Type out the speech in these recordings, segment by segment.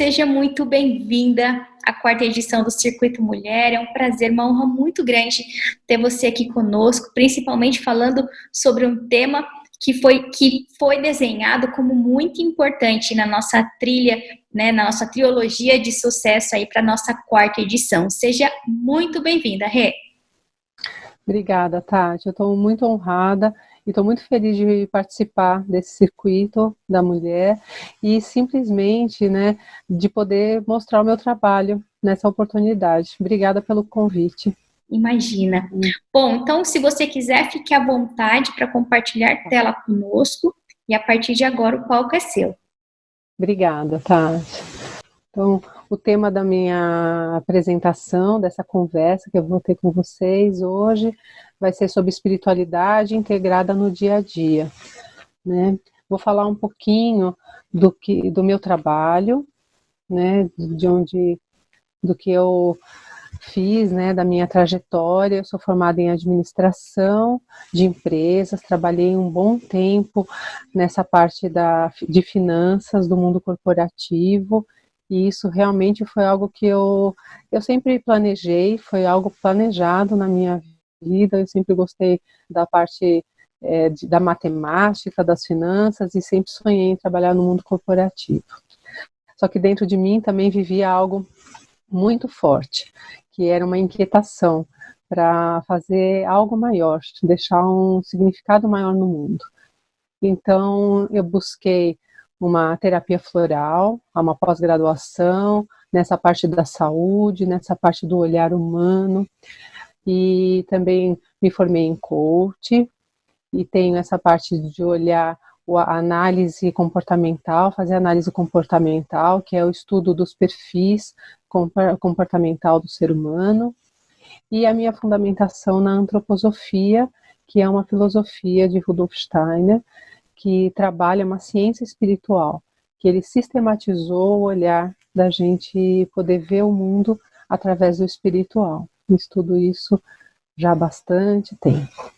seja muito bem-vinda à quarta edição do Circuito Mulher. É um prazer, uma honra muito grande ter você aqui conosco, principalmente falando sobre um tema que foi desenhado como muito importante na nossa trilha, né, na nossa trilogia de sucesso aí para a nossa quarta edição. Seja muito bem-vinda, Rê. Obrigada, Tati. Eu estou muito honrada e estou muito feliz de participar desse circuito da mulher e simplesmente, né, de poder mostrar o meu trabalho nessa oportunidade. Obrigada pelo convite. Imagina. Bom, então, se você quiser, fique à vontade para compartilhar tela conosco e a partir de agora o palco é seu. Obrigada, Tati. Então, o tema da minha apresentação, dessa conversa que eu vou ter com vocês hoje, vai ser sobre espiritualidade integrada no dia a dia, né? Vou falar um pouquinho do meu trabalho, né? Do que eu fiz, né? Da minha trajetória. Eu sou formada em administração de empresas, trabalhei um bom tempo nessa parte de finanças do mundo corporativo. E isso realmente foi algo que eu sempre planejei, foi algo planejado na minha vida. Eu sempre gostei da parte da matemática, das finanças, e sempre sonhei em trabalhar no mundo corporativo. Só que dentro de mim também vivia algo muito forte, que era uma inquietação para fazer algo maior, deixar um significado maior no mundo. Então eu busquei uma terapia floral, uma pós-graduação, nessa parte da saúde, nessa parte do olhar humano, e também me formei em coach, e tenho essa parte de olhar a análise comportamental, fazer análise comportamental, que é o estudo dos perfis comportamental do ser humano, e a minha fundamentação na antroposofia, que é uma filosofia de Rudolf Steiner, que trabalha uma ciência espiritual, que ele sistematizou o olhar da gente poder ver o mundo através do espiritual. Estudo isso já há bastante tempo,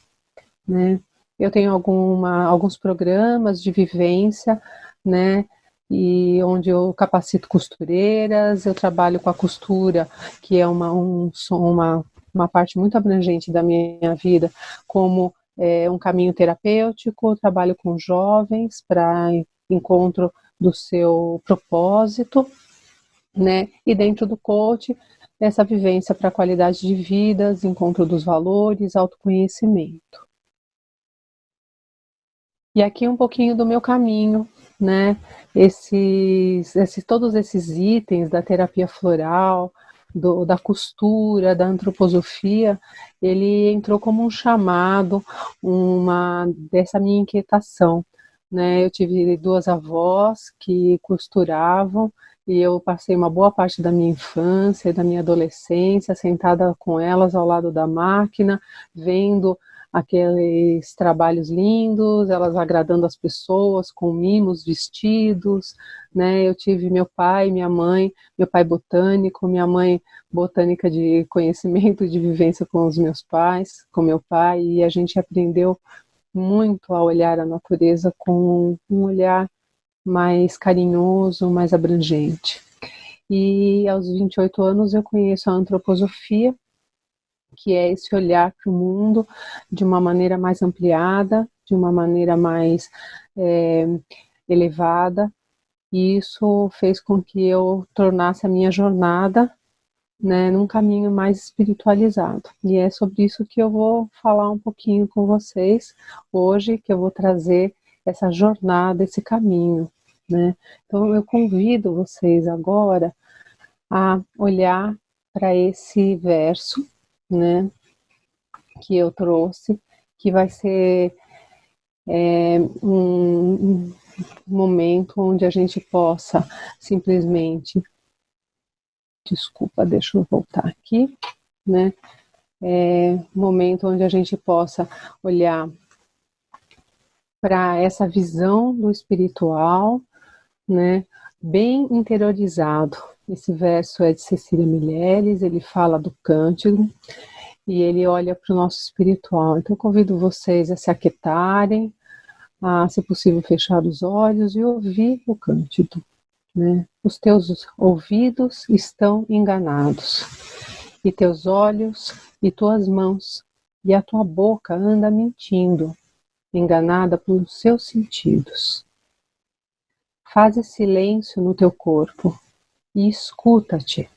né? Eu tenho alguns programas de vivência, né? E onde eu capacito costureiras, eu trabalho com a costura, que é uma parte muito abrangente da minha vida, como um caminho terapêutico. Eu trabalho com jovens para encontro do seu propósito, né? E dentro do coach, essa vivência para qualidade de vida, encontro dos valores, autoconhecimento. E aqui um pouquinho do meu caminho, né? Todos esses itens da terapia floral, da costura, da antroposofia, ele entrou como um chamado, dessa minha inquietação, né? Eu tive duas avós que costuravam, e eu passei uma boa parte da minha infância e da minha adolescência sentada com elas ao lado da máquina, vendo aqueles trabalhos lindos, elas agradando as pessoas com mimos, vestidos, né? Eu tive meu pai, minha mãe, meu pai botânico, minha mãe botânica de conhecimento, de vivência com os meus pais, com meu pai, e a gente aprendeu muito a olhar a natureza com um olhar mais carinhoso, mais abrangente. E aos 28 anos eu conheço a antroposofia, que é esse olhar para o mundo de uma maneira mais ampliada, de uma maneira mais elevada, e isso fez com que eu tornasse a minha jornada, né, num caminho mais espiritualizado. E é sobre isso que eu vou falar um pouquinho com vocês hoje, que eu vou trazer essa jornada, esse caminho, né? Então eu convido vocês agora a olhar para esse verso, né, que eu trouxe, que vai ser um momento onde a gente possa simplesmente, desculpa, deixa eu voltar aqui, né, momento onde a gente possa olhar para essa visão do espiritual, né, bem interiorizado. Esse verso é de Cecília Meirelles, ele fala do cântico, e ele olha para o nosso espiritual. Então eu convido vocês a se aquietarem, a, se possível, fechar os olhos e ouvir o cântico, né? Os teus ouvidos estão enganados, e teus olhos e tuas mãos e a tua boca anda mentindo, enganada pelos seus sentidos. Faze silêncio no teu corpo e escuta-te.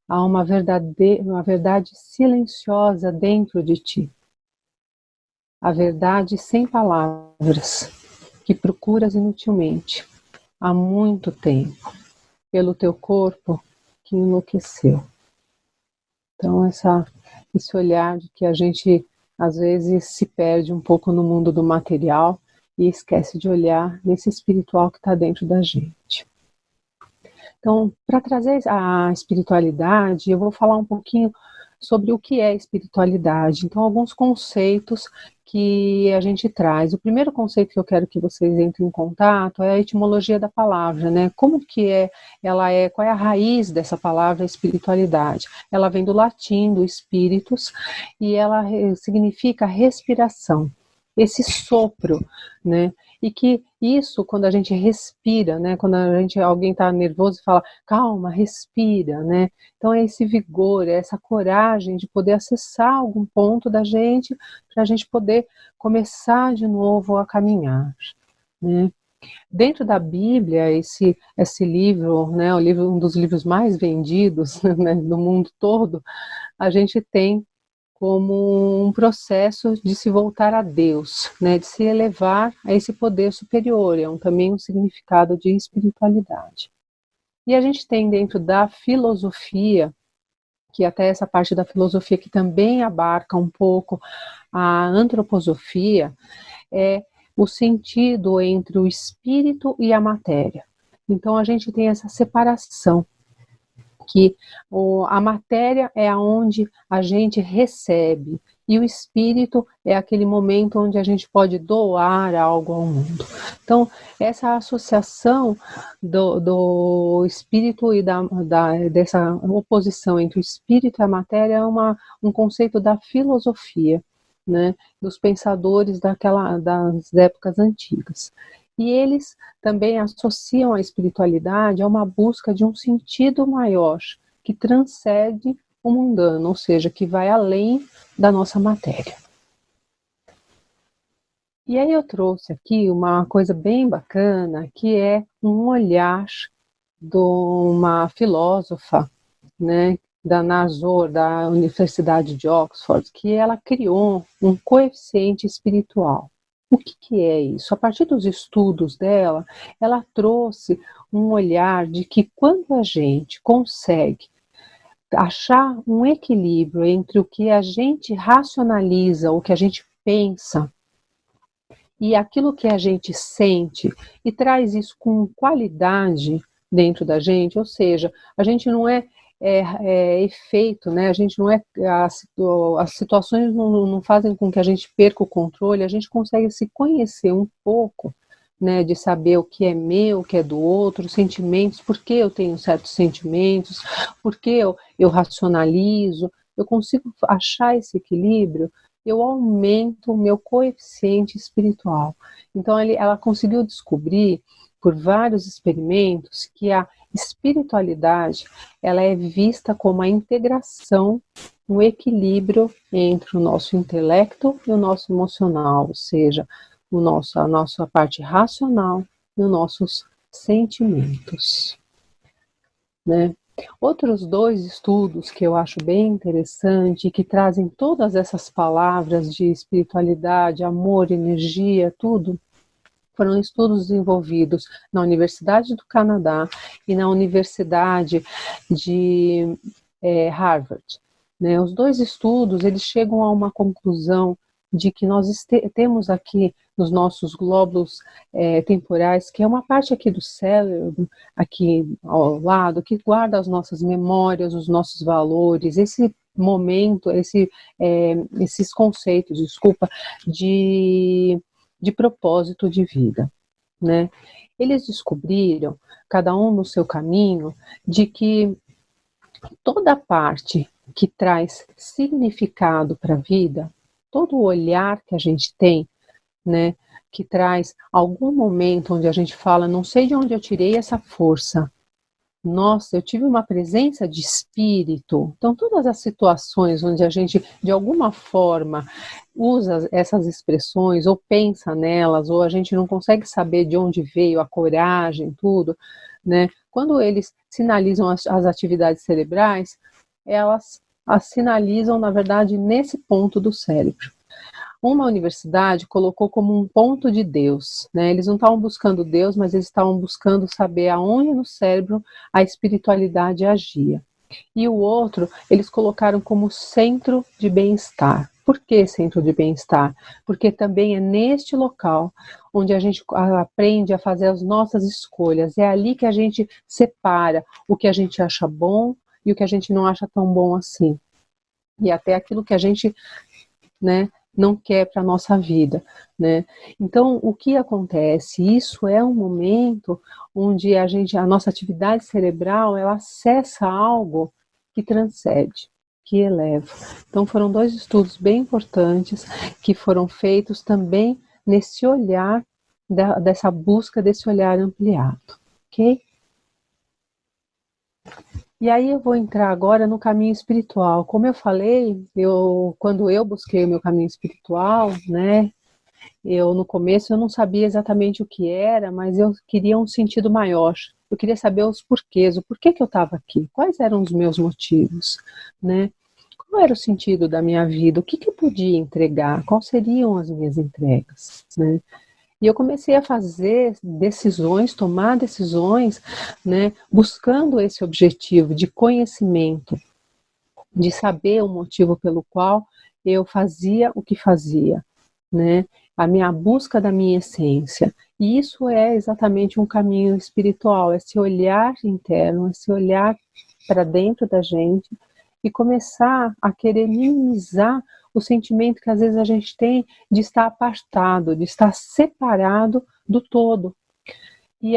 Há uma verdade silenciosa dentro de ti. A verdade sem palavras, que procuras inutilmente há muito tempo, pelo teu corpo que enlouqueceu. Então, esse olhar de que a gente, às vezes, se perde um pouco no mundo do material e esquece de olhar nesse espiritual que está dentro da gente. Então, para trazer a espiritualidade, eu vou falar um pouquinho sobre o que é espiritualidade. Então, alguns conceitos que a gente traz. O primeiro conceito que eu quero que vocês entrem em contato é a etimologia da palavra, né? Como que qual é a raiz dessa palavra espiritualidade? Ela vem do latim, do spiritus, e ela significa respiração, esse sopro, né? E que isso, quando a gente respira, né? Quando alguém está nervoso e fala, calma, respira, né? Então é esse vigor, é essa coragem de poder acessar algum ponto da gente, para a gente poder começar de novo a caminhar, né? Dentro da Bíblia, esse livro, né, um dos livros mais vendidos, né, no mundo todo, a gente tem como um processo de se voltar a Deus, né, de se elevar a esse poder superior, também um significado de espiritualidade. E a gente tem dentro da filosofia, que até essa parte da filosofia que também abarca um pouco a antroposofia, é o sentido entre o espírito e a matéria. Então a gente tem essa separação, que a matéria é aonde a gente recebe, e o espírito é aquele momento onde a gente pode doar algo ao mundo. Então, essa associação do espírito e dessa oposição entre o espírito e a matéria é um conceito da filosofia, né, dos pensadores das épocas antigas. E eles também associam a espiritualidade a uma busca de um sentido maior, que transcende o mundano, ou seja, que vai além da nossa matéria. E aí eu trouxe aqui uma coisa bem bacana, que é um olhar de uma filósofa, né, da Nazor, da Universidade de Oxford, que ela criou um coeficiente espiritual. O que é isso? A partir dos estudos dela, ela trouxe um olhar de que quando a gente consegue achar um equilíbrio entre o que a gente racionaliza, o que a gente pensa, e aquilo que a gente sente, e traz isso com qualidade dentro da gente, ou seja, a gente não é efeito, né? A gente não é as situações não fazem com que a gente perca o controle, a gente consegue se conhecer um pouco, né, de saber o que é meu, o que é do outro, os sentimentos, por que eu tenho certos sentimentos, por que eu racionalizo, eu consigo achar esse equilíbrio, eu aumento o meu coeficiente espiritual. Então ela conseguiu descobrir, por vários experimentos, que a espiritualidade ela é vista como a integração, um equilíbrio entre o nosso intelecto e o nosso emocional, ou seja, a nossa parte racional e os nossos sentimentos, né? Outros dois estudos que eu acho bem interessante, que trazem todas essas palavras de espiritualidade, amor, energia, tudo, foram estudos desenvolvidos na Universidade do Canadá e na Universidade de Harvard, né? Os dois estudos, eles chegam a uma conclusão de que nós temos aqui nos nossos glóbulos temporais, que é uma parte aqui do cérebro, aqui ao lado, que guarda as nossas memórias, os nossos valores, esse momento, esses conceitos, de propósito de vida, né? Eles descobriram, cada um no seu caminho, de que toda parte que traz significado para a vida, todo o olhar que a gente tem, né, que traz algum momento onde a gente fala, não sei de onde eu tirei essa força. Nossa, eu tive uma presença de espírito. Então, todas as situações onde a gente, de alguma forma, usa essas expressões, ou pensa nelas, ou a gente não consegue saber de onde veio a coragem, tudo, né? Quando eles sinalizam as atividades cerebrais, elas as sinalizam, na verdade, nesse ponto do cérebro. Uma universidade colocou como um ponto de Deus, né? Eles não estavam buscando Deus, mas eles estavam buscando saber aonde no cérebro a espiritualidade agia. E o outro, eles colocaram como centro de bem-estar. Por que centro de bem-estar? Porque também é neste local onde a gente aprende a fazer as nossas escolhas. É ali que a gente separa o que a gente acha bom e o que a gente não acha tão bom assim. E até aquilo que a gente, né, não quer para a nossa vida, né? Então, o que acontece? Isso é um momento onde a nossa atividade cerebral, ela acessa algo que transcende, que eleva. Então, foram 2 estudos bem importantes que foram feitos também nesse olhar, dessa busca desse olhar ampliado, ok? E aí eu vou entrar agora no caminho espiritual. Como eu falei, quando eu busquei o meu caminho espiritual, né, no começo eu não sabia exatamente o que era, mas eu queria um sentido maior. Eu queria saber os porquês, o porquê que eu estava aqui, quais eram os meus motivos, né? Qual era o sentido da minha vida, o que eu podia entregar, quais seriam as minhas entregas, né? E eu comecei a fazer decisões, tomar decisões, né, buscando esse objetivo de conhecimento, de saber o motivo pelo qual eu fazia o que fazia, né, a minha busca da minha essência. E isso é exatamente um caminho espiritual, esse olhar interno, esse olhar para dentro da gente e começar a querer minimizar o sentimento que às vezes a gente tem de estar apartado, de estar separado do todo. E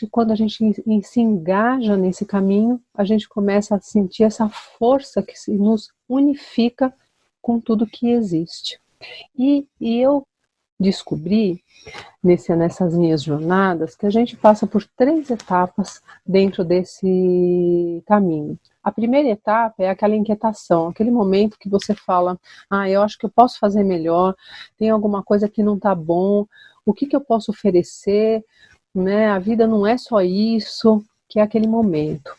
quando a gente se engaja nesse caminho, a gente começa a sentir essa força que nos unifica com tudo que existe. E eu descobri nessas minhas jornadas que a gente passa por 3 etapas dentro desse caminho. A primeira etapa é aquela inquietação, aquele momento que você fala, eu acho que eu posso fazer melhor, tem alguma coisa que não está bom, o que eu posso oferecer, né? A vida não é só isso, que é aquele momento.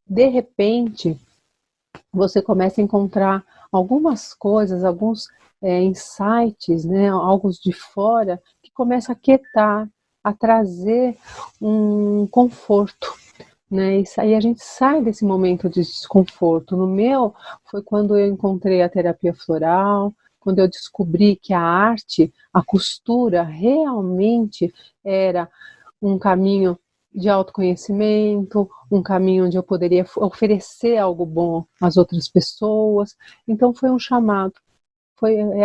De repente, você começa a encontrar algumas coisas, alguns insights, né, algo de fora, que começa a quietar, a trazer um conforto, né? E aí a gente sai desse momento de desconforto. No meu, foi quando eu encontrei a terapia floral, quando eu descobri que a arte, a costura, realmente era um caminho de autoconhecimento, um caminho onde eu poderia oferecer algo bom às outras pessoas. Então foi um chamado.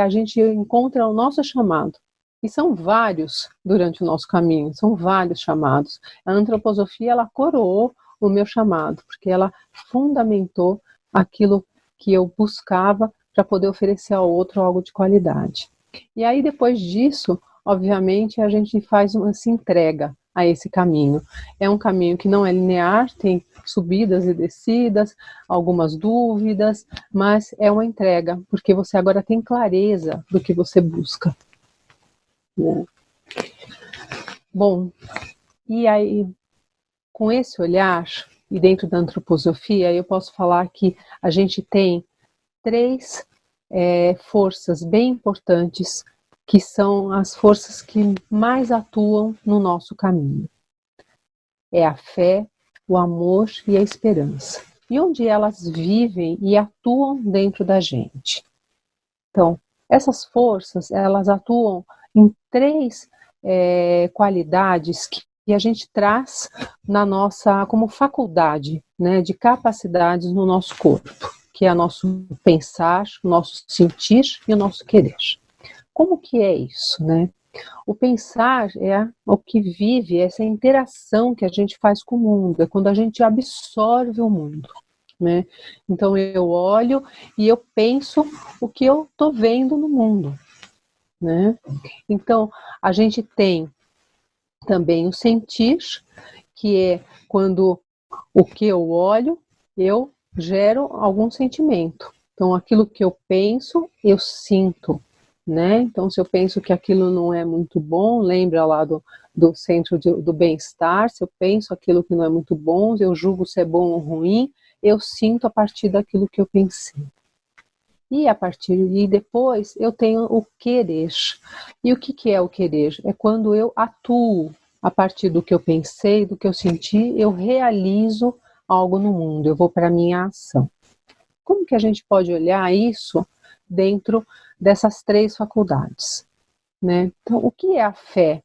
A gente encontra o nosso chamado. E são vários durante o nosso caminho, são vários chamados. A antroposofia, ela coroou o meu chamado, porque ela fundamentou aquilo que eu buscava para poder oferecer ao outro algo de qualidade. E aí, depois disso, obviamente, a gente se entrega a esse caminho. É um caminho que não é linear, tem subidas e descidas, algumas dúvidas, mas é uma entrega, porque você agora tem clareza do que você busca. Né? Bom, e aí, com esse olhar, e dentro da antroposofia, eu posso falar que a gente tem 3 forças bem importantes, que são as forças que mais atuam no nosso caminho. É a fé, o amor e a esperança. E onde elas vivem e atuam dentro da gente. Então, essas forças, elas atuam em 3 qualidades que a gente traz na nossa, como faculdade, né, de capacidades no nosso corpo, que é o nosso pensar, o nosso sentir e o nosso querer. Como que é isso, né? O pensar é o que vive essa interação que a gente faz com o mundo, é quando a gente absorve o mundo, né? Então eu olho e eu penso o que eu estou vendo no mundo. né? Então, a gente tem também o sentir, que é quando o que eu olho, eu gero algum sentimento. Então, aquilo que eu penso, eu sinto, né? Então, se eu penso que aquilo não é muito bom, lembra lá do centro do bem-estar, se eu penso aquilo que não é muito bom, eu julgo se é bom ou ruim, eu sinto a partir daquilo que eu pensei. E depois eu tenho o querer. E o que é o querer? É quando eu atuo a partir do que eu pensei, do que eu senti, eu realizo algo no mundo, eu vou para a minha ação. Como que a gente pode olhar isso dentro dessas 3 faculdades, né? Então, o que é a fé?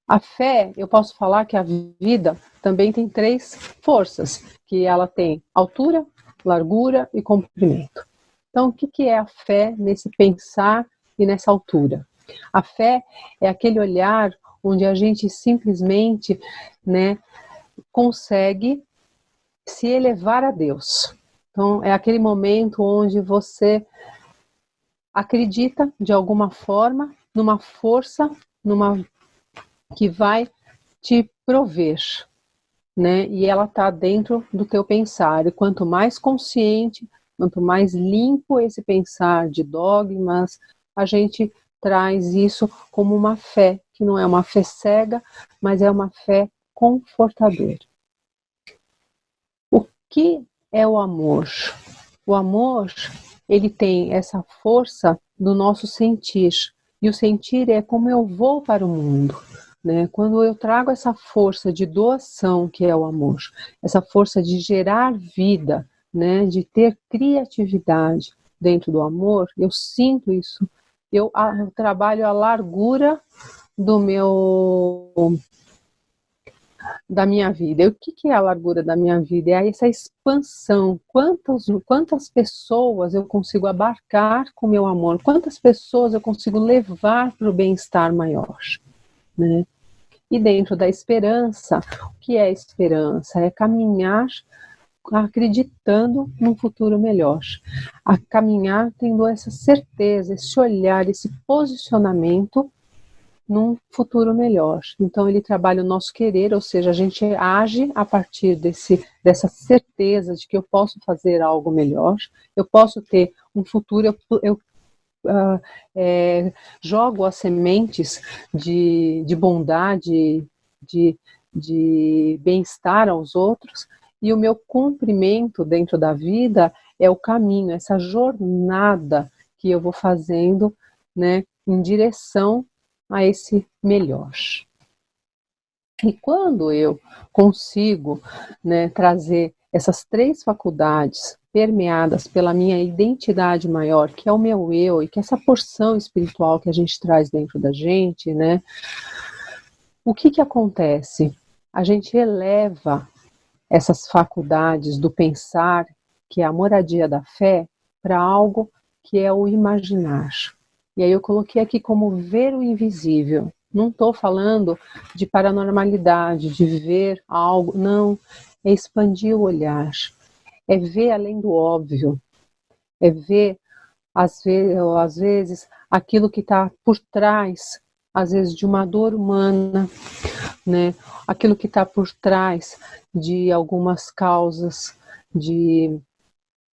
A fé, eu posso falar que a vida também tem 3 forças, que ela tem altura, largura e comprimento. Então, o que é a fé nesse pensar e nessa altura? A fé é aquele olhar onde a gente simplesmente, né, consegue se elevar a Deus. Então, é aquele momento onde você acredita, de alguma forma, numa força, que vai te prover, né? E ela está dentro do teu pensar. E quanto mais consciente, quanto mais limpo esse pensar de dogmas, a gente traz isso como uma fé, que não é uma fé cega, mas é uma fé confortadora. O que é o amor? O amor, ele tem essa força do nosso sentir. E o sentir é como eu vou para o mundo, né? Quando eu trago essa força de doação, que é o amor, essa força de gerar vida, né? De ter criatividade dentro do amor, eu sinto isso. Eu trabalho a largura da minha vida. E o que é a largura da minha vida? É essa expansão. Quantas pessoas eu consigo abarcar com o meu amor? Quantas pessoas eu consigo levar para o bem-estar maior, né? E dentro da esperança, o que é esperança? É caminhar acreditando num futuro melhor. A caminhar tendo essa certeza, esse olhar, esse posicionamento num futuro melhor. Então ele trabalha o nosso querer, ou seja, a gente age a partir dessa certeza de que eu posso fazer algo melhor, eu posso ter um futuro, eu jogo as sementes de bondade, de bem-estar aos outros, e o meu cumprimento dentro da vida é o caminho, essa jornada que eu vou fazendo, né, em direção a esse melhor. E quando eu consigo, né, trazer essas 3 faculdades permeadas pela minha identidade maior, que é o meu eu, e que é essa porção espiritual que a gente traz dentro da gente, né, o que acontece? A gente eleva essas faculdades do pensar, que é a moradia da fé, para algo que é o imaginar. E aí eu coloquei aqui como ver o invisível. Não estou falando de paranormalidade, de ver algo, não. É expandir o olhar, é ver além do óbvio, é ver, às vezes, aquilo que está por trás, às vezes, de uma dor humana, né? Aquilo que está por trás de algumas causas,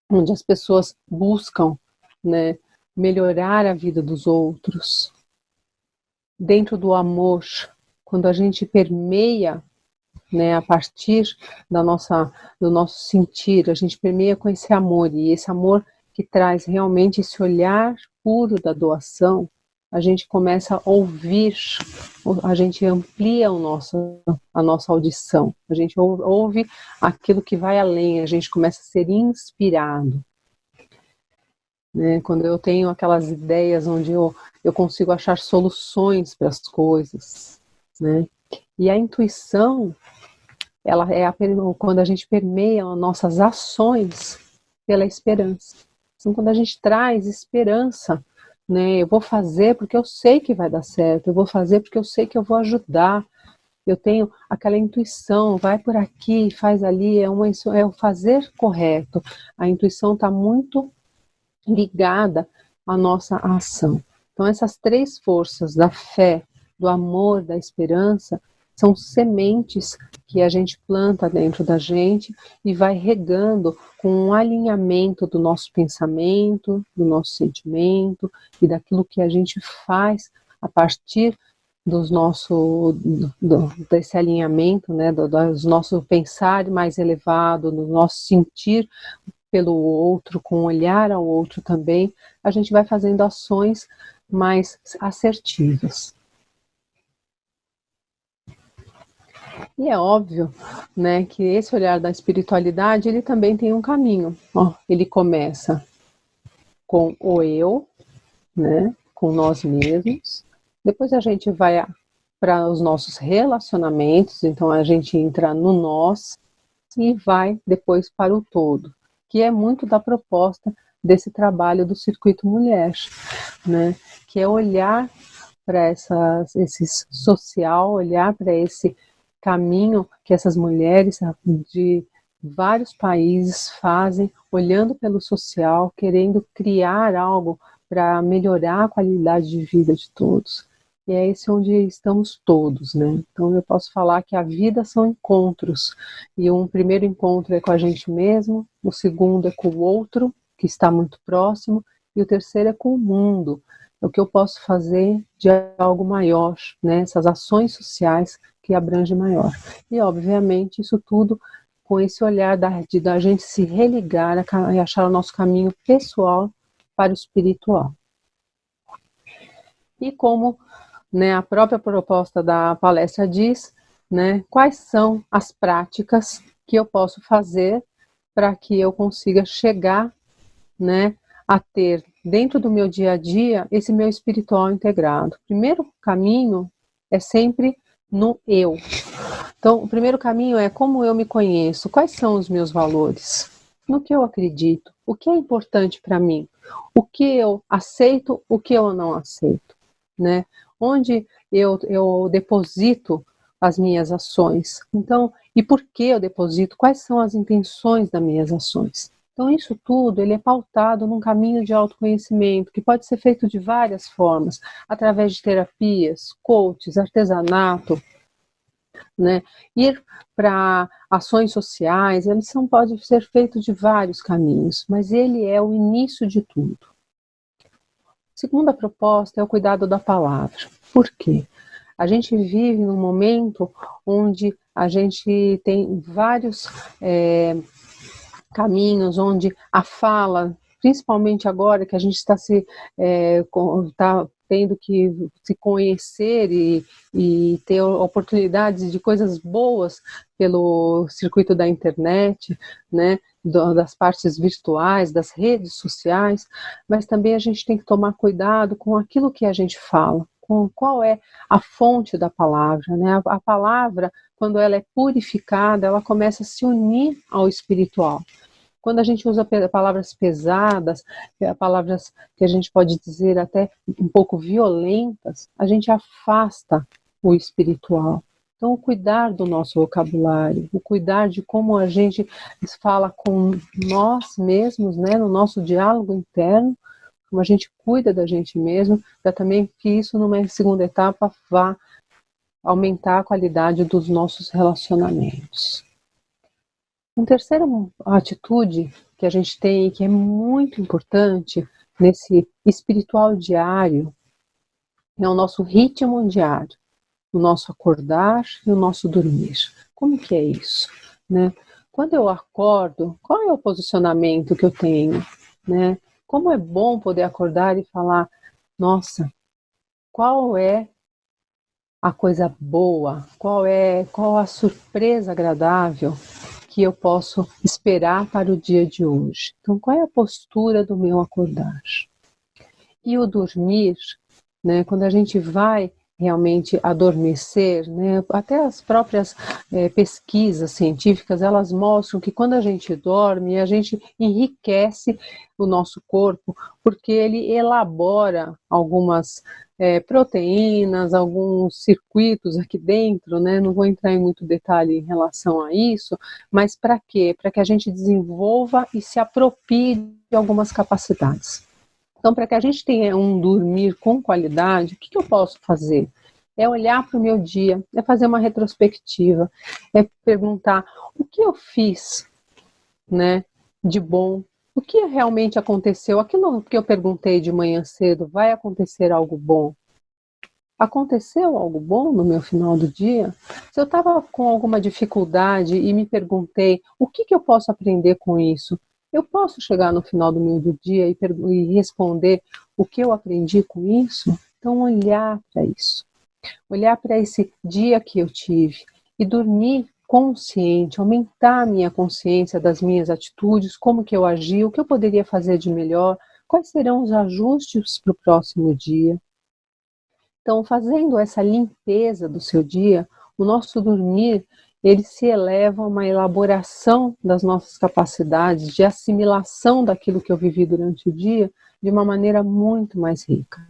onde as pessoas buscam, né, melhorar a vida dos outros. Dentro do amor, quando a gente permeia, né, a partir do nosso sentir, a gente permeia com esse amor, e esse amor que traz realmente esse olhar puro da doação, a gente começa a ouvir, a gente amplia a nossa audição, a gente ouve aquilo que vai além, a gente começa a ser inspirado. Né? Quando eu tenho aquelas ideias onde eu consigo achar soluções para as coisas, né? E a intuição, ela é quando a gente permeia as nossas ações pela esperança. Então, quando a gente traz esperança, né? Eu vou fazer porque eu sei que vai dar certo, eu vou fazer porque eu sei que eu vou ajudar. Eu tenho aquela intuição, vai por aqui, faz ali, é o fazer correto. A intuição está muito ligada à nossa ação. Então, essas três forças da fé, do amor, da esperança, são sementes que a gente planta dentro da gente e vai regando com um alinhamento do nosso pensamento, do nosso sentimento e daquilo que a gente faz a partir desse alinhamento, né, do nosso pensar mais elevado, do nosso sentir pelo outro, com olhar ao outro também, a gente vai fazendo ações mais assertivas. E é óbvio, né, que esse olhar da espiritualidade, ele também tem um caminho. Ele começa com o eu, né, com nós mesmos. Depois a gente vai para os nossos relacionamentos, então a gente entra no nós e vai depois para o todo, que é muito da proposta desse trabalho do Circuito Mulher, né, que é olhar para esse social, olhar para esse caminho que essas mulheres de vários países fazem, olhando pelo social, querendo criar algo para melhorar a qualidade de vida de todos. E é esse onde estamos todos, né? Então eu posso falar que a vida são encontros, e um primeiro encontro é com a gente mesmo, o segundo é com o outro, que está muito próximo, e o terceiro é com o mundo. É o que eu posso fazer de algo maior, né? Essas ações sociais que abrange maior. E, obviamente, isso tudo com esse olhar da gente se religar e achar o nosso caminho pessoal para o espiritual. E como, né, a própria proposta da palestra diz, né, quais são as práticas que eu posso fazer para que eu consiga chegar, né, a ter dentro do meu dia a dia esse meu espiritual integrado. O primeiro caminho é sempre no eu. Então, o primeiro caminho é como eu me conheço, quais são os meus valores, no que eu acredito, o que é importante para mim, o que eu aceito, o que eu não aceito, né? Onde eu deposito as minhas ações. Então, e por que eu deposito? Quais são as intenções das minhas ações? Então, isso tudo ele é pautado num caminho de autoconhecimento, que pode ser feito de várias formas, através de terapias, coaches, artesanato, né? Ir para ações sociais, pode ser feito de vários caminhos, mas ele é o início de tudo. Segunda proposta é o cuidado da palavra. Por quê? A gente vive num momento onde a gente tem vários caminhos, onde a fala, principalmente agora que a gente está tendo que se conhecer e ter oportunidades de coisas boas pelo circuito da internet, né, das partes virtuais, das redes sociais, mas também a gente tem que tomar cuidado com aquilo que a gente fala, com qual é a fonte da palavra, né? A palavra, quando ela é purificada, ela começa a se unir ao espiritual. Quando a gente usa palavras pesadas, palavras que a gente pode dizer até um pouco violentas, a gente afasta o espiritual. Então, o cuidar do nosso vocabulário, o cuidar de como a gente fala com nós mesmos, né, no nosso diálogo interno, como a gente cuida da gente mesmo, para também que isso, numa segunda etapa, vá aumentar a qualidade dos nossos relacionamentos. Uma terceira atitude que a gente tem e que é muito importante nesse espiritual diário é o nosso ritmo diário, o nosso acordar e o nosso dormir. Como que é isso, né? Quando eu acordo, qual é o posicionamento que eu tenho, né? Como é bom poder acordar e falar, nossa, qual é a coisa boa, qual a surpresa agradável que eu posso esperar para o dia de hoje. Então, qual é a postura do meu acordar? E o dormir, né, quando a gente vai realmente adormecer, né, até as próprias pesquisas científicas, elas mostram que quando a gente dorme, a gente enriquece o nosso corpo, porque ele elabora algumas proteínas, alguns circuitos aqui dentro, né? Não vou entrar em muito detalhe em relação a isso, mas para quê? Para que a gente desenvolva e se aproprie de algumas capacidades. Então, para que a gente tenha um dormir com qualidade, o que eu posso fazer? É olhar para o meu dia, é fazer uma retrospectiva, é perguntar o que eu fiz, né, de bom, o que realmente aconteceu, aquilo que eu perguntei de manhã cedo, vai acontecer algo bom? Aconteceu algo bom no meu final do dia? Se eu estava com alguma dificuldade e me perguntei o que eu posso aprender com isso, eu posso chegar no final do meu dia e responder o que eu aprendi com isso? Então, olhar para isso. Olhar para esse dia que eu tive e dormir consciente, aumentar a minha consciência das minhas atitudes, como que eu agi, o que eu poderia fazer de melhor, quais serão os ajustes para o próximo dia. Então, fazendo essa limpeza do seu dia, o nosso dormir, ele se eleva a uma elaboração das nossas capacidades de assimilação daquilo que eu vivi durante o dia de uma maneira muito mais rica.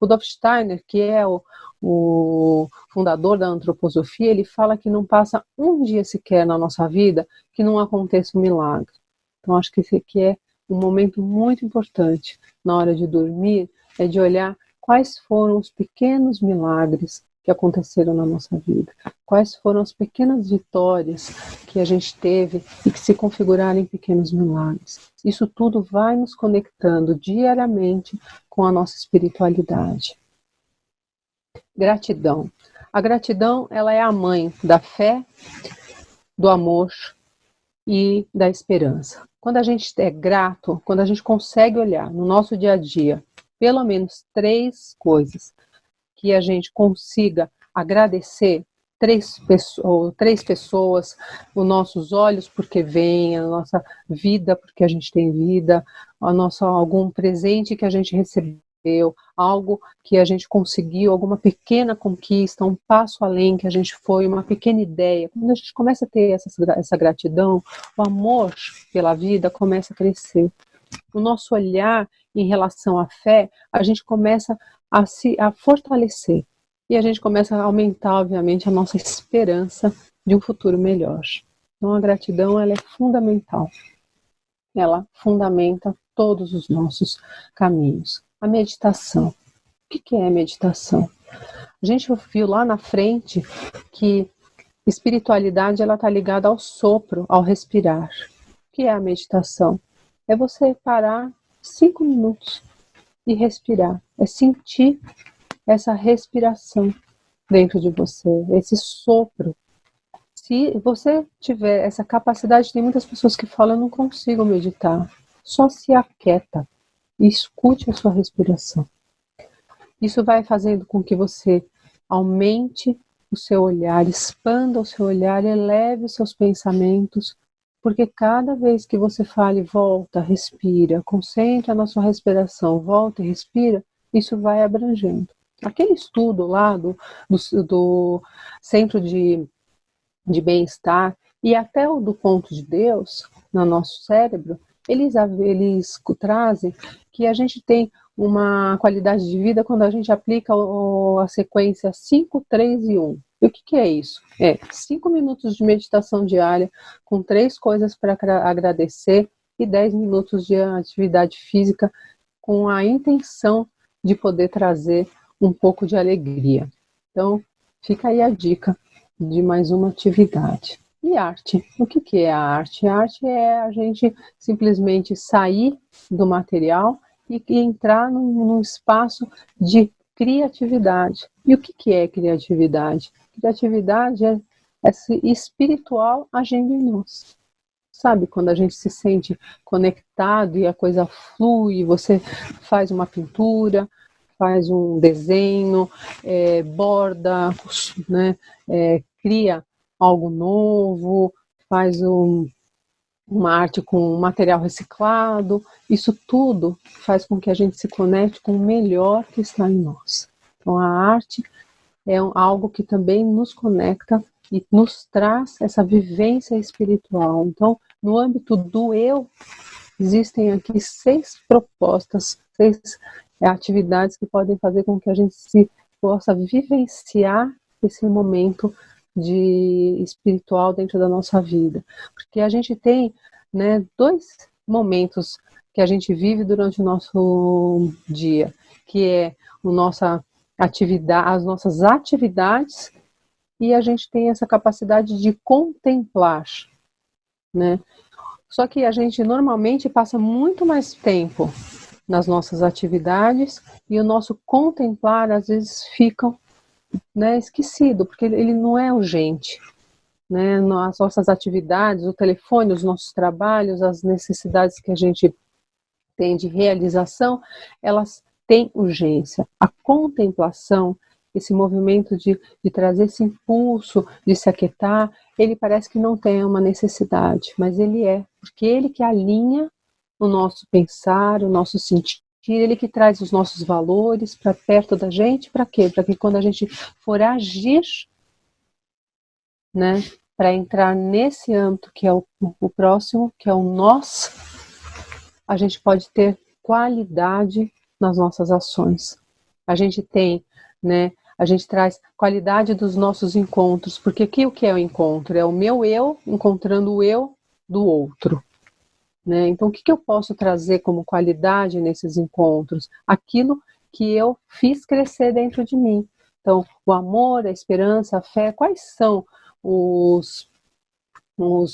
Rudolf Steiner, que é o fundador da antroposofia, ele fala que não passa um dia sequer na nossa vida que não aconteça um milagre. Então, acho que esse aqui é um momento muito importante na hora de dormir, é de olhar quais foram os pequenos milagres que aconteceram na nossa vida, quais foram as pequenas vitórias que a gente teve e que se configuraram em pequenos milagres. Isso tudo vai nos conectando diariamente com a nossa espiritualidade. Gratidão. A gratidão, ela é a mãe da fé, do amor e da esperança. Quando a gente é grato, quando a gente consegue olhar no nosso dia a dia pelo menos 3 coisas que a gente consiga agradecer, 3 pessoas, os nossos olhos porque vêm, a nossa vida porque a gente tem vida, algum presente que a gente recebeu, algo que a gente conseguiu, alguma pequena conquista, um passo além que a gente foi, uma pequena ideia. Quando a gente começa a ter essa gratidão, o amor pela vida começa a crescer. O nosso olhar em relação à fé, a gente começa a fortalecer. E a gente começa a aumentar, obviamente, a nossa esperança de um futuro melhor. Então, a gratidão, ela é fundamental. Ela fundamenta todos os nossos caminhos. A meditação. O que é meditação? A gente viu lá na frente que espiritualidade, ela está ligada ao sopro, ao respirar. O que é a meditação? É você parar 5 minutos e respirar. É sentir essa respiração dentro de você, esse sopro. Se você tiver essa capacidade, tem muitas pessoas que falam, eu não consigo meditar. Só se aquieta e escute a sua respiração. Isso vai fazendo com que você aumente o seu olhar, expanda o seu olhar, eleve os seus pensamentos, porque cada vez que você fale, volta, respira, concentra na sua respiração, volta e respira, isso vai abrangendo. Aquele estudo lá do Centro de Bem-Estar e até o do Ponto de Deus, no nosso cérebro, eles trazem que a gente tem uma qualidade de vida quando a gente aplica a sequência 5, 3 e 1. E o que é isso? É 5 minutos de meditação diária, com 3 coisas para agradecer e 10 minutos de atividade física com a intenção de poder trazer um pouco de alegria. Então, fica aí a dica de mais uma atividade. E arte? O que é a arte? A arte é a gente simplesmente sair do material e entrar num espaço de criatividade. E o que é criatividade? Criatividade é esse espiritual agindo em nós. Sabe, quando a gente se sente conectado e a coisa flui, você faz uma pintura, faz um desenho, borda, né, cria algo novo, faz uma arte com material reciclado, isso tudo faz com que a gente se conecte com o melhor que está em nós. Então a arte é algo que também nos conecta e nos traz essa vivência espiritual. Então, no âmbito do eu, existem aqui 6 propostas, 6 atividades que podem fazer com que a gente possa vivenciar esse momento de espiritual dentro da nossa vida. Porque a gente tem, né, 2 momentos que a gente vive durante o nosso dia, que é as nossas atividades, e a gente tem essa capacidade de contemplar, né? Só que a gente normalmente passa muito mais tempo nas nossas atividades e o nosso contemplar às vezes fica, né, esquecido, porque ele não é urgente, né? As nossas atividades, o telefone, os nossos trabalhos, as necessidades que a gente tem de realização, elas têm urgência. A contemplação, esse movimento de trazer esse impulso, de se aquietar, ele parece que não tem uma necessidade, mas ele é, porque ele que alinha o nosso pensar, o nosso sentir, ele que traz os nossos valores para perto da gente, para quê? Para que quando a gente for agir, né, para entrar nesse âmbito que é o próximo, que é o nós, a gente pode ter qualidade nas nossas ações. A gente tem, né, a gente traz qualidade dos nossos encontros, porque o que é o encontro? É o meu eu encontrando o eu do outro, né? Então, o que eu posso trazer como qualidade nesses encontros? Aquilo que eu fiz crescer dentro de mim. Então, o amor, a esperança, a fé, quais são os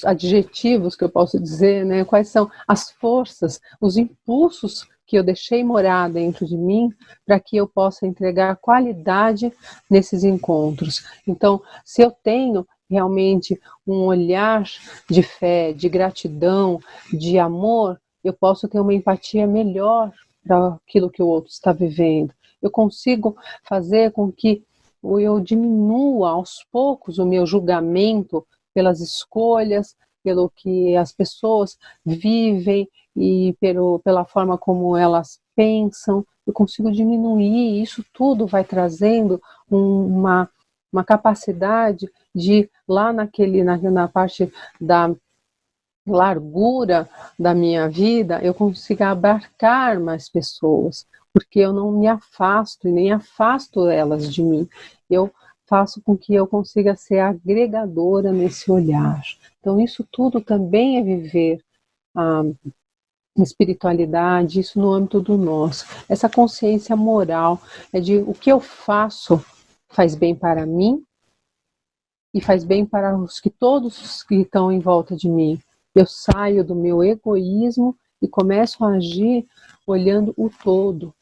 adjetivos que eu posso dizer, né? Quais são as forças, os impulsos que eu deixei morar dentro de mim para que eu possa entregar qualidade nesses encontros. Então, se eu tenho realmente um olhar de fé, de gratidão, de amor, eu posso ter uma empatia melhor para aquilo que o outro está vivendo. Eu consigo fazer com que eu diminua aos poucos o meu julgamento pelas escolhas, pelo que as pessoas vivem e pela forma como elas pensam. Eu consigo diminuir, isso tudo vai trazendo uma capacidade de, lá na parte da largura da minha vida, eu consigo abarcar mais pessoas, porque eu não me afasto e nem afasto elas de mim. Eu faço com que eu consiga ser agregadora nesse olhar. Então, isso tudo também é viver a espiritualidade, isso no âmbito do nosso. Essa consciência moral é de o que eu faço faz bem para mim e faz bem para todos os que estão em volta de mim. Eu saio do meu egoísmo e começo a agir olhando o todo.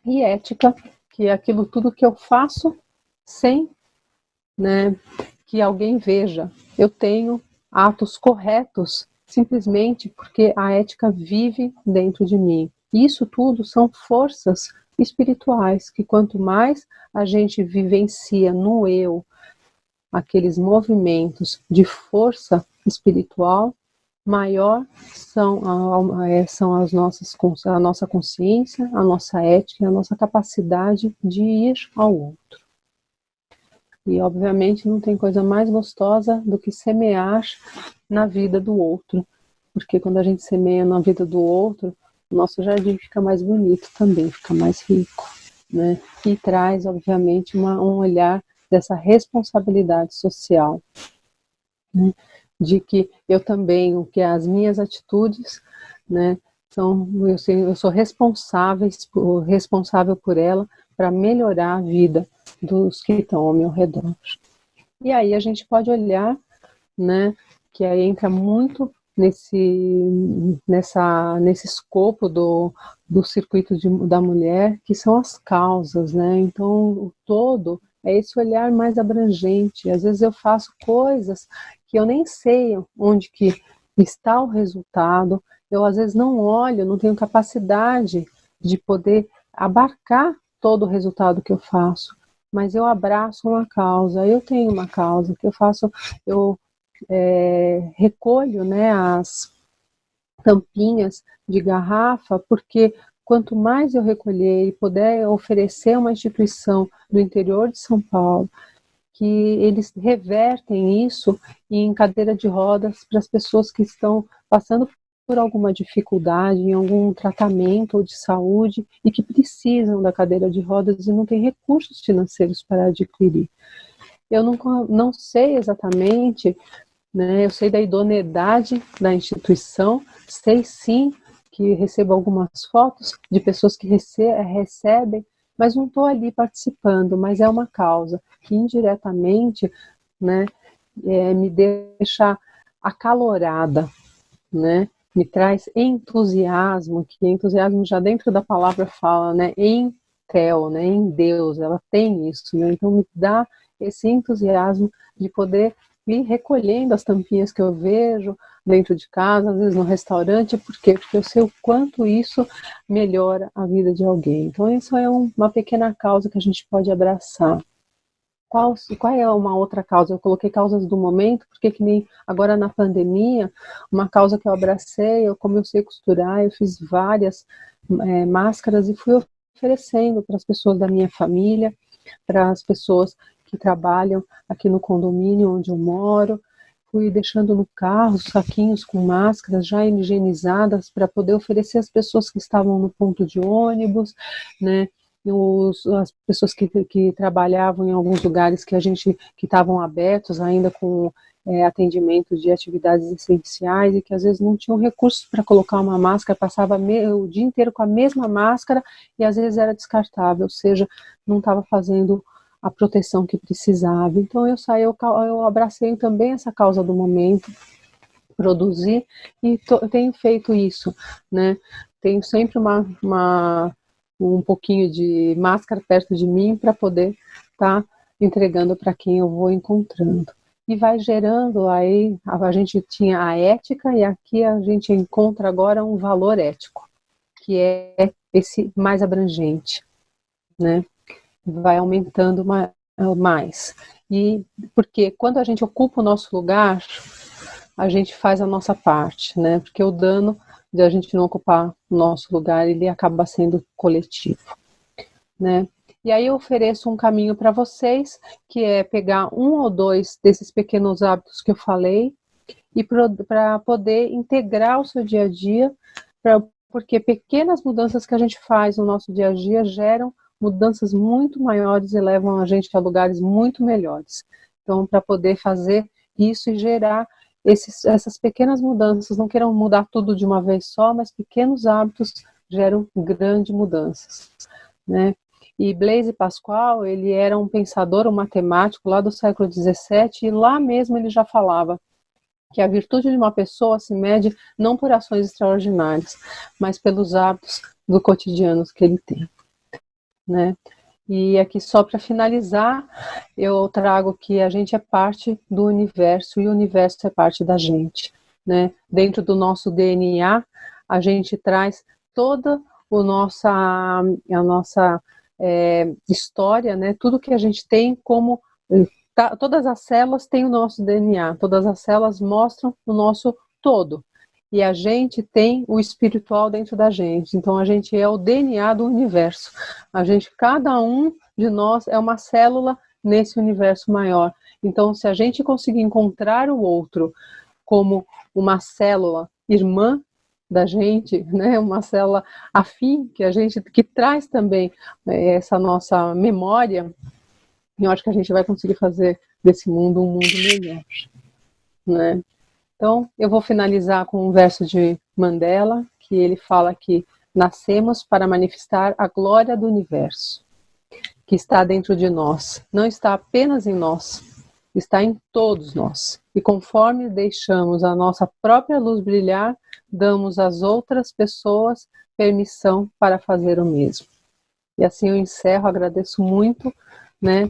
E ética, que é aquilo tudo que eu faço sem, né, que alguém veja. Eu tenho atos corretos simplesmente porque a ética vive dentro de mim. Isso tudo são forças espirituais que quanto mais a gente vivencia no eu aqueles movimentos de força espiritual, maior são a nossa consciência, a nossa ética, a nossa capacidade de ir ao outro. E, obviamente, não tem coisa mais gostosa do que semear na vida do outro, porque quando a gente semeia na vida do outro, o nosso jardim fica mais bonito também, fica mais rico, né? E traz, obviamente, um olhar dessa responsabilidade social, né? De que eu também, que as minhas atitudes, né, eu sou responsável por ela para melhorar a vida dos que estão ao meu redor. E aí a gente pode olhar, né, que aí entra muito nesse escopo do circuito da mulher, que são as causas, né? Então, o todo é esse olhar mais abrangente. Às vezes eu faço coisas que eu nem sei onde que está o resultado, eu às vezes não olho, não tenho capacidade de poder abarcar todo o resultado que eu faço, mas eu abraço uma causa, eu tenho uma causa que eu faço, eu recolho, né, as tampinhas de garrafa, porque quanto mais eu recolher e puder oferecer uma instituição do interior de São Paulo, que eles revertem isso em cadeira de rodas para as pessoas que estão passando por alguma dificuldade, em algum tratamento de saúde e que precisam da cadeira de rodas e não têm recursos financeiros para adquirir. Eu não sei exatamente né? Eu sei da idoneidade da instituição, sei sim que recebo algumas fotos de pessoas que recebem, mas não estou ali participando, mas é uma causa que indiretamente, né, me deixa acalorada, né? Me traz entusiasmo, que entusiasmo já dentro da palavra fala, né? Em Theo, né? Em Deus, ela tem isso, né? Então me dá esse entusiasmo de poder ir recolhendo as tampinhas que eu vejo dentro de casa, às vezes no restaurante. Por quê? Porque eu sei o quanto isso melhora a vida de alguém. Então isso é uma pequena causa que a gente pode abraçar. Qual é uma outra causa? Eu coloquei causas do momento, porque que nem agora na pandemia, uma causa que eu abracei, como eu sei costurar, eu fiz várias máscaras e fui oferecendo para as pessoas da minha família, para as pessoas que trabalham aqui no condomínio onde eu moro. Fui deixando no carro saquinhos com máscaras já higienizadas para poder oferecer às pessoas que estavam no ponto de ônibus, né? As pessoas que trabalhavam em alguns lugares que estavam abertos ainda com atendimento de atividades essenciais e que às vezes não tinham recursos para colocar uma máscara, passava o dia inteiro com a mesma máscara e às vezes era descartável, ou seja, não estava fazendo a proteção que precisava. Então eu abracei também essa causa do momento, produzi e tenho feito isso, né? Tenho sempre um pouquinho de máscara perto de mim para poder estar entregando para quem eu vou encontrando. E vai gerando aí, a gente tinha a ética e aqui a gente encontra agora um valor ético, que é esse mais abrangente, né? Vai aumentando mais. E porque quando a gente ocupa o nosso lugar, a gente faz a nossa parte, né? Porque o dano de a gente não ocupar o nosso lugar, ele acaba sendo coletivo, né? E aí eu ofereço um caminho para vocês, que é pegar um ou dois desses pequenos hábitos que eu falei e para poder integrar o seu dia a dia, porque pequenas mudanças que a gente faz no nosso dia a dia geram mudanças muito maiores e levam a gente a lugares muito melhores. Então, para poder fazer isso e gerar essas pequenas mudanças, não queiram mudar tudo de uma vez só, mas pequenos hábitos geram grandes mudanças, né? E Blaise Pascal, ele era um pensador, um matemático lá do século XVII, e lá mesmo ele já falava que a virtude de uma pessoa se mede não por ações extraordinárias, mas pelos hábitos do cotidiano que ele tem, né? E aqui só para finalizar, eu trago que a gente é parte do universo e o universo é parte da gente, né? Dentro do nosso DNA, a gente traz toda a nossa história, né? Tudo que a gente tem como... todas as células têm o nosso DNA, todas as células mostram o nosso todo. E a gente tem o espiritual dentro da gente. Então a gente é o DNA do universo. Cada um de nós é uma célula nesse universo maior. Então se a gente conseguir encontrar o outro como uma célula irmã da gente, né, uma célula afim que traz também essa nossa memória, eu acho que a gente vai conseguir fazer desse mundo um mundo melhor, né? Então, eu vou finalizar com um verso de Mandela, que ele fala que nascemos para manifestar a glória do universo, que está dentro de nós. Não está apenas em nós, está em todos nós. E conforme deixamos a nossa própria luz brilhar, damos às outras pessoas permissão para fazer o mesmo. E assim eu encerro, agradeço muito, né,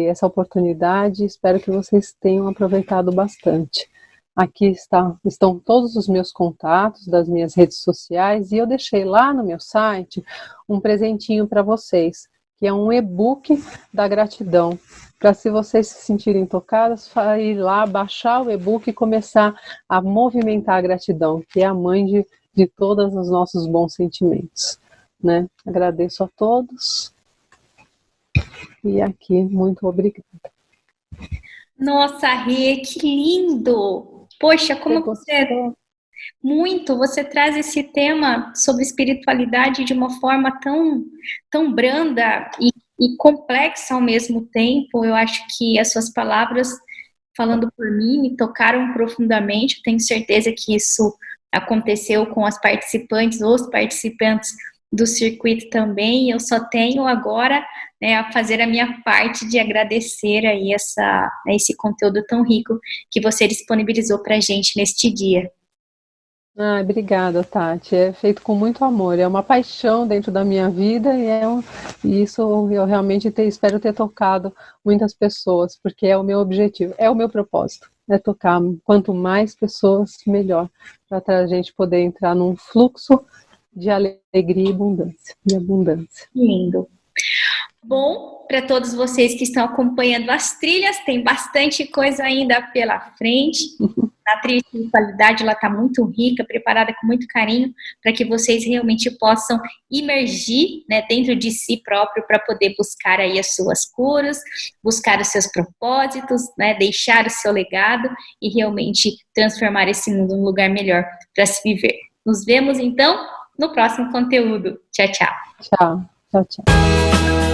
essa oportunidade, espero que vocês tenham aproveitado bastante. Aqui estão todos os meus contatos das minhas redes sociais e eu deixei lá no meu site um presentinho para vocês, que é um e-book da gratidão, para se vocês se sentirem tocadas, ir lá, baixar o e-book e começar a movimentar a gratidão, que é a mãe de todos os nossos bons sentimentos, né? Agradeço a todos. E aqui, muito obrigada. Nossa, Rê, que lindo! Poxa, como você traz esse tema sobre espiritualidade de uma forma tão branda e complexa ao mesmo tempo. Eu acho que as suas palavras falando por mim, me tocaram profundamente. Eu tenho certeza que isso aconteceu com as participantes, os participantes do circuito também. Eu só tenho agora, né, a fazer a minha parte de agradecer aí esse conteúdo tão rico que você disponibilizou para a gente neste dia. Obrigada, Tati. É feito com muito amor. É uma paixão dentro da minha vida e isso eu realmente espero ter tocado muitas pessoas, porque é o meu objetivo, é o meu propósito. É tocar quanto mais pessoas, melhor, para a gente poder entrar num fluxo de alegria e abundância. Lindo. Bom, para todos vocês que estão acompanhando as trilhas, tem bastante coisa ainda pela frente. A trilha de espiritualidade, ela está muito rica, preparada com muito carinho, para que vocês realmente possam imergir, né, dentro de si próprio, para poder buscar aí as suas curas, buscar os seus propósitos, né, deixar o seu legado e realmente transformar esse mundo num lugar melhor para se viver. Nos vemos, então, no próximo conteúdo. Tchau, tchau. Tchau.